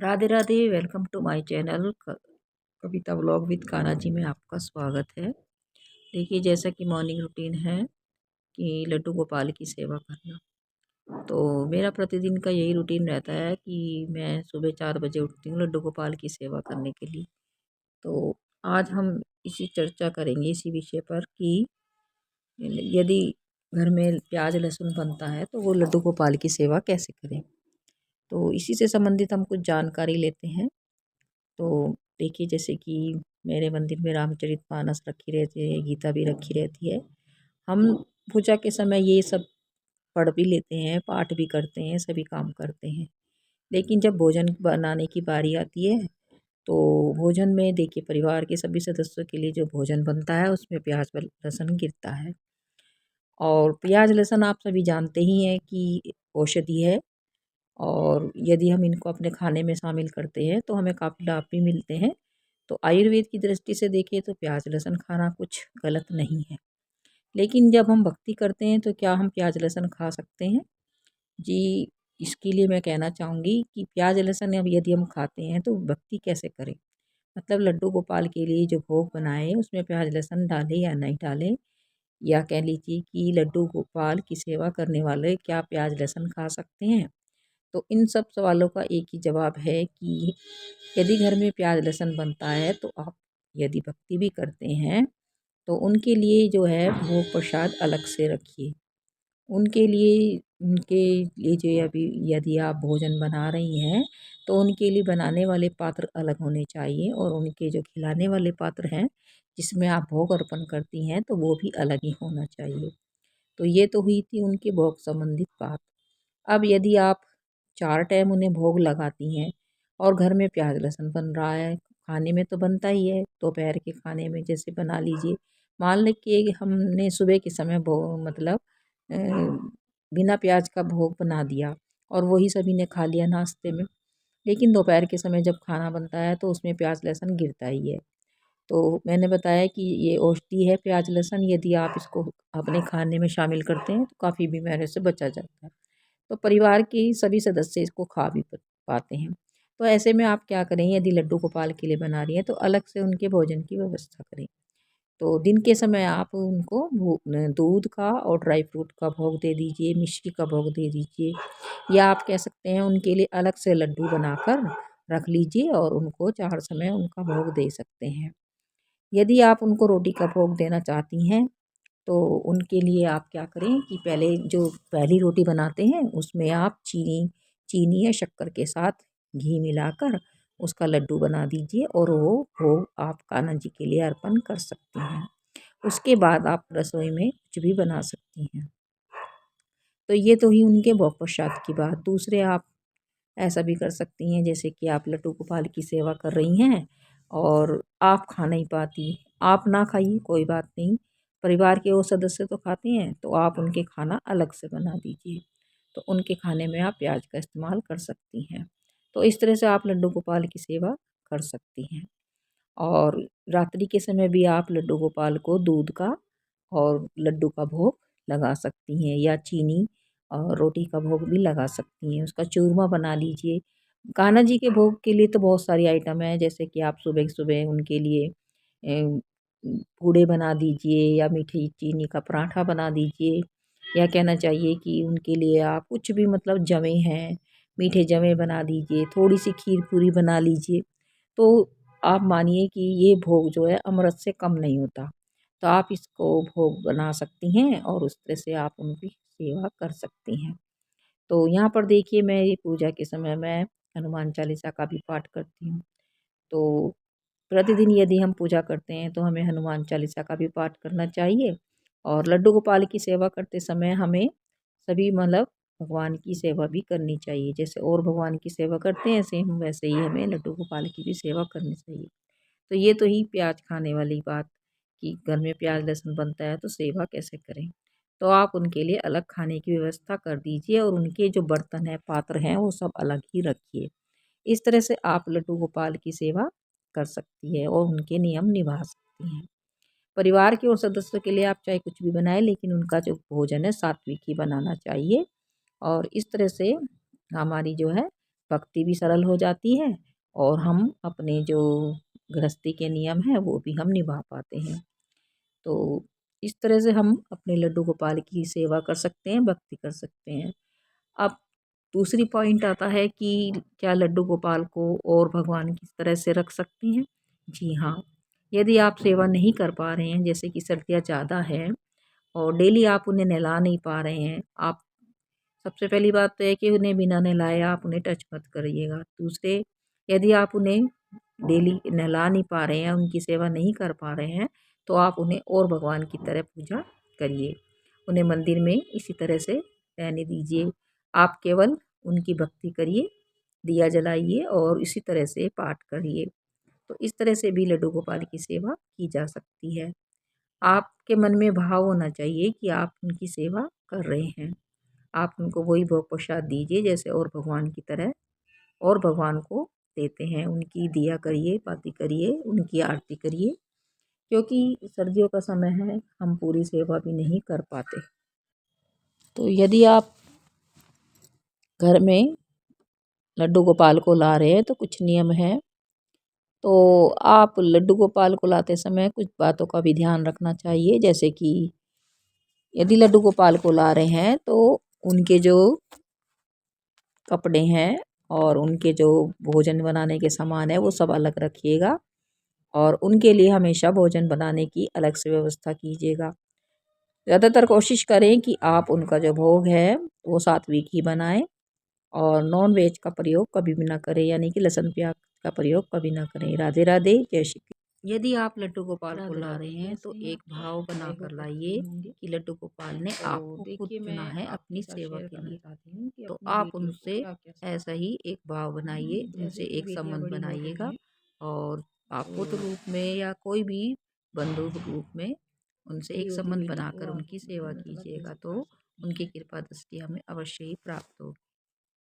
Radhe Radhe. Welcome to my channel Kavita vlog with Kanha ji में आपका स्वागत है। देखिए, जैसा कि मॉर्निंग रूटीन है कि लड्डू गोपाल की सेवा करना, तो मेरा प्रतिदिन का यही रूटीन रहता है कि मैं सुबह 4 बजे उठती हूँ लड्डू गोपाल की सेवा करने के लिए। तो आज हम इसी चर्चा करेंगे इसी विषय पर कि यदि घर में प्याज लहसुन बनता है तो वो लड्डू गोपाल की सेवा कैसे करें। तो इसी से संबंधित हम कुछ जानकारी लेते हैं। तो देखिए, जैसे कि मेरे मंदिर में रामचरितमानस रखी रहती है, गीता भी रखी रहती है। हम पूजा के समय ये सब पढ़ भी लेते हैं, पाठ भी करते हैं, सभी काम करते हैं। लेकिन जब भोजन बनाने की बारी आती है तो भोजन में देखिए, परिवार के सभी सदस्यों के लिए जो भोजन बनता है उसमें प्याज व लहसुन गिरता है। और प्याज लहसुन आप सभी जानते ही हैं कि औषधि है, और यदि हम इनको अपने खाने में शामिल करते हैं तो हमें काफ़ी लाभ भी मिलते हैं। तो आयुर्वेद की दृष्टि से देखें तो प्याज लहसुन खाना कुछ गलत नहीं है। लेकिन जब हम भक्ति करते हैं तो क्या हम प्याज लहसुन खा सकते हैं? जी, इसके लिए मैं कहना चाहूँगी कि प्याज लहसुन अब यदि हम खाते हैं तो भक्ति कैसे करें? मतलब लड्डू गोपाल के लिए जो भोग बनाए उसमें प्याज लहसुन डालें या नहीं डालें, या कह लीजिए कि लड्डू गोपाल की सेवा करने वाले क्या प्याज लहसुन खा सकते हैं? तो इन सब सवालों का एक ही जवाब है कि यदि घर में प्याज लहसुन बनता है तो आप यदि भक्ति भी करते हैं तो उनके लिए जो है भोग प्रसाद अलग से रखिए। उनके लिए जो अभी यदि आप भोजन बना रही हैं तो उनके लिए बनाने वाले पात्र अलग होने चाहिए, और उनके जो खिलाने वाले पात्र हैं जिसमें आप भोग अर्पण करती हैं तो वो भी अलग ही होना चाहिए। तो ये तो हुई थी उनके भोग संबंधित बात। अब यदि आप 4 टाइम उन्हें भोग लगाती हैं और घर में प्याज लहसुन बन रहा है, खाने में तो बनता ही है, दोपहर के खाने में जैसे बना लीजिए। मान लें कि हमने सुबह के समय मतलब अ, बिना प्याज का भोग बना दिया और वही सभी ने खा लिया नाश्ते में। लेकिन दोपहर के समय जब खाना बनता है तो उसमें प्याज लहसुन गिरता ही है। तो मैंने बताया कि ये औषधि है प्याज लहसुन, यदि आप इसको अपने खाने में शामिल करते हैं तो काफ़ी बीमारियों से बचा जाता है। तो परिवार के सभी सदस्य इसको खा भी पाते हैं। तो ऐसे में आप क्या करें, यदि लड्डू गोपाल के लिए बना रही हैं तो अलग से उनके भोजन की व्यवस्था करें। तो दिन के समय आप उनको दूध का और ड्राई फ्रूट का भोग दे दीजिए, मिश्री का भोग दे दीजिए, या आप कह सकते हैं उनके लिए अलग से लड्डू बनाकर रख लीजिए और उनको 4 समय उनका भोग दे सकते हैं। यदि आप उनको रोटी का भोग देना चाहती हैं तो उनके लिए आप क्या करें कि पहले जो पहली रोटी बनाते हैं उसमें आप चीनी चीनी या शक्कर के साथ घी मिलाकर उसका लड्डू बना दीजिए, और वो भोग आप कान्हा जी के लिए अर्पण कर सकती हैं। उसके बाद आप रसोई में कुछ भी बना सकती हैं। तो ये तो ही उनके भोग प्रसाद की बात। दूसरे आप ऐसा भी कर सकती हैं, जैसे कि आप लड्डू गोपाल की सेवा कर रही हैं और आप खा नहीं पाती, आप ना खाइए कोई बात नहीं, परिवार के वो सदस्य तो खाते हैं तो आप उनके खाना अलग से बना दीजिए। तो उनके खाने में आप प्याज का इस्तेमाल कर सकती हैं। तो इस तरह से आप लड्डू गोपाल की सेवा कर सकती हैं। और रात्रि के समय भी आप लड्डू गोपाल को दूध का और लड्डू का भोग लगा सकती हैं, या चीनी और रोटी का भोग भी लगा सकती हैं। उसका चूरमा बना लीजिए। कान्हा जी के भोग के लिए तो बहुत सारी आइटम है, जैसे कि आप सुबह-सुबह उनके लिए पूड़े बना दीजिए, या मीठी चीनी का पराठा बना दीजिए, या कहना चाहिए कि उनके लिए आप कुछ भी मतलब जवे हैं, मीठे जवे बना दीजिए, थोड़ी-सी खीर पूरी बना लीजिए। तो आप मानिए कि ये भोग जो है अमृत से कम नहीं होता। तो आप इसको भोग बना सकती हैं और उस तरह से आप उनकी सेवा कर सकती हैं। तो यहाँ पर देखिए, मेरी पूजा के समय मैं हनुमान चालीसा का भी पाठ करती हूँ। तो प्रतिदिन यदि हम पूजा करते हैं तो हमें हनुमान चालीसा का भी पाठ करना चाहिए, और लड्डू गोपाल की सेवा करते समय हमें सभी मतलब भगवान की सेवा भी करनी चाहिए। जैसे और भगवान की सेवा करते हैं सेम वैसे ही हमें लड्डू गोपाल की भी सेवा करनी चाहिए। तो ये तो ही प्याज खाने वाली बात कि घर में प्याज लहसुन बनता है तो सेवा कैसे करें। तो आप उनके लिए अलग खाने की व्यवस्था कर दीजिए, और उनके जो बर्तन हैं, पात्र हैं, वो सब अलग ही रखिए। इस तरह से आप लड्डू गोपाल की सेवा कर सकती है और उनके नियम निभा सकती हैं। परिवार के और सदस्यों के लिए आप चाहे कुछ भी बनाएँ, लेकिन उनका जो भोजन है सात्विक ही बनाना चाहिए, और इस तरह से हमारी जो है भक्ति भी सरल हो जाती है और हम अपने जो गृहस्थी के नियम हैं वो भी हम निभा पाते हैं। तो इस तरह से हम अपने लड्डू गोपाल की सेवा कर सकते हैं, भक्ति कर सकते हैं। अब दूसरी पॉइंट आता है कि क्या लड्डू गोपाल को और भगवान किस तरह से रख सकते हैं? जी हाँ, यदि आप सेवा नहीं कर पा रहे हैं, जैसे कि सर्दियाँ ज़्यादा हैं और डेली आप उन्हें नहला नहीं पा रहे हैं, आप सबसे पहली बात तो है कि उन्हें बिना नहलाए आप उन्हें टच मत करिएगा। दूसरे, यदि आप उन्हें डेली नहला नहीं पा रहे हैं, उनकी सेवा नहीं कर पा रहे हैं, तो आप उन्हें और भगवान की तरह पूजा करिए। उन्हें मंदिर में इसी तरह से रहने दीजिए। आप केवल उनकी भक्ति करिए, दिया जलाइए और इसी तरह से पाठ करिए। तो इस तरह से भी लड्डू गोपाल की सेवा की जा सकती है। आपके मन में भाव होना चाहिए कि आप उनकी सेवा कर रहे हैं। आप उनको वही भोग प्रसाद दीजिए जैसे और भगवान की तरह और भगवान को देते हैं। उनकी दिया करिए, बाती करिए, उनकी आरती करिए, क्योंकि सर्दियों का समय है, हम पूरी सेवा भी नहीं कर पाते। तो यदि आप घर में लड्डू गोपाल को ला रहे हैं तो कुछ नियम हैं। तो आप लड्डू गोपाल को लाते समय कुछ बातों का भी ध्यान रखना चाहिए, जैसे कि यदि लड्डू गोपाल को ला रहे हैं तो उनके जो कपड़े हैं और उनके जो भोजन बनाने के सामान है वो सब अलग रखिएगा और उनके लिए हमेशा भोजन बनाने की अलग से व्यवस्था कीजिएगा। ज़्यादातर कोशिश करें कि आप उनका जो भोग है वो सात्विक ही बनाएं और नॉन वेज का प्रयोग कभी भी ना करें, यानी कि लहसुन प्याज का प्रयोग कभी ना करें। राधे राधे, जय श्री कृष्ण। यदि आप लड्डू गोपाल को ला रहे हैं तो एक भाव बना कर लाइए कि लड्डू गोपाल ने आपको खुद चुना है अपनी सेवा के लिए। तो आप उनसे ऐसा ही एक भाव बनाइए, उनसे एक संबंध बनाइएगा और आप पुत्र रूप में या कोई भी बंधु रूप में उनसे एक संबंध बनाकर उनकी सेवा कीजिएगा, तो उनकी कृपा दृष्टि हमें अवश्य ही प्राप्त होगी।